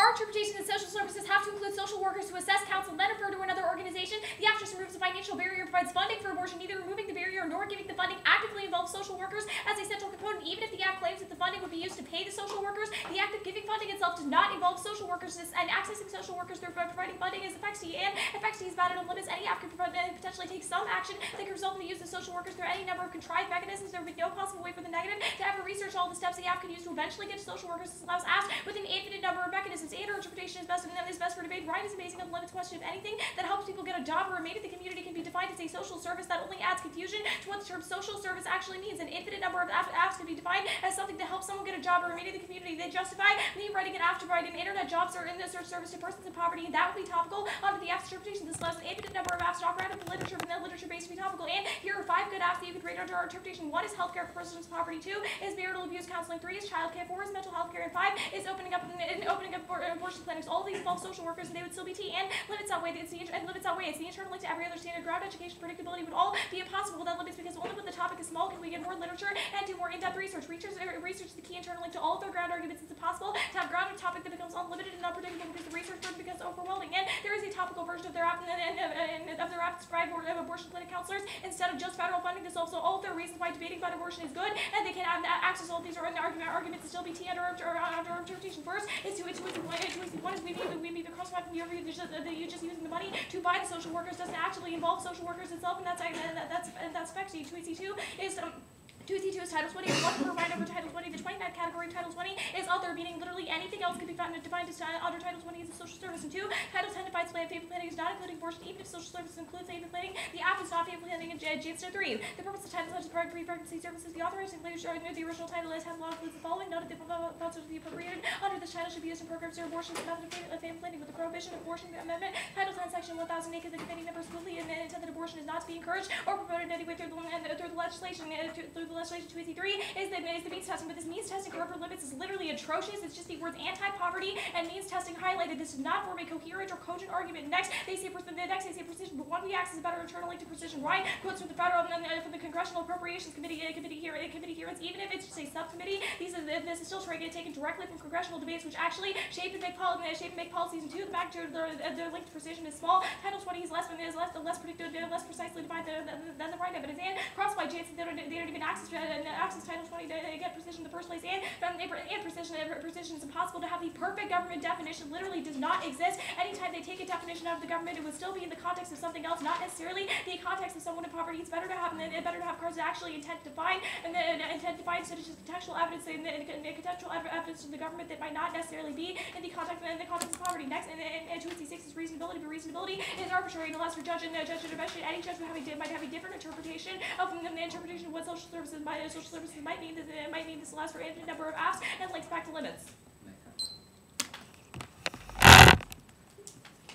Our interpretation of social services have to include social workers who assess, counsel, and then refer to another organization. The act just removes the financial barrier, provides funding for abortion. Neither removing the barrier nor giving the funding actively involves social workers as a central component. Even if the act claims that the funding would be used to pay the social workers, the act of giving funding itself does not involve social workers, and accessing social workers through providing funding is effective, and effective is valid and limits. Any act could potentially take some action that could result in the use of social workers through any number of contrived mechanisms. There would be no possible way for the negative to ever research all the steps the app could use to eventually get to social workers. This allows apps with an infinite number of mechanisms. And our interpretation is best, and is best for debate. Right is amazing and limits question of anything that helps people get a job or remain in the community can be defined as a social service. That only adds confusion to what the term social service actually means. An infinite number of apps can be defined as something that helps someone get a job or remain in the community. They justify me writing an app to provide an internet jobs or in the search service to persons in poverty, and that would be topical under the app's interpretation. This allows an infinite number of apps to operate in the literature, and that literature based to be topical. And here are 5 good apps that you could rate under our interpretation. 1 is healthcare for persons in poverty. 2 is marital abuse counseling. 3 is childcare. 4 is mental health care. And 5 is opening up abortion clinics. All of these involve social workers, and they would still be T. And limits outweigh it's the internal link to every other standard. Ground education predictability would all be impossible without limits, because only when the topic is small can we get more literature and do more in-depth research. Research is the key internal link to all of their ground arguments. It's impossible to have ground a topic that becomes unlimited and unpredictable because the research burden becomes overwhelming. And there is a topical version of their app described abortion clinic counselors instead of just federal funding. This also all of their reasons why debating about abortion is good, and they can have access to all of these arguments to still be T under our interpretation. First is one is we may be cross-referencing you just using the money to buy the social workers doesn't actually involve social workers itself, and that's effective. 2C2 is 2C2 is Title 20, and 1 per right over Title 20. The 29th category of Title 20 is other, meaning literally anything else can be defined as under Title 20 as a social service. And 2, Title 10 defines family planning is not including abortion, even if social services include family planning. The app is not family planning in J3. The purpose of Title 10 is to provide pre-pregnancy services. The authorizing literature under the original title has law includes the following. Note that the funds to be appropriated under this title should be used in programs for abortion and method of family planning. With the prohibition of abortion amendment, Title 10, Section 1008, the committee members clearly intend that abortion is not to be encouraged or promoted in any way through the legislation. 2AC3 is the means testing, but this means testing for upper limits is literally atrocious. It's just the words anti-poverty and means testing highlighted. This does not form a coherent or cogent argument. Next, they say precision, but one reacts as a better internal link to precision. Right? Quotes from the federal from the Congressional Appropriations Committee hearings. Even if it's just a subcommittee, this is still taken directly from congressional debates, which actually shape and make policies. And 2, the fact their link to precision is small. Title 20 is less predictive, less precisely defined than the right evidence. And crossed by J, they don't even access Title 20 to get precision in the first place, and precision is impossible to have. The perfect government definition literally does not exist. Anytime they take a definition out of the government, it would still be in the context of something else, not necessarily the context of someone in poverty. It's better to have cards that actually intend to define, instead of just contextual evidence to the government that might not necessarily be in the context of poverty. Next, and 2C6 is reasonability, but reasonability is arbitrary and allows for judge and eventually any judge might have a different interpretation of the interpretation of what social services might mean. This allows for an infinite number of apps and links back to limits.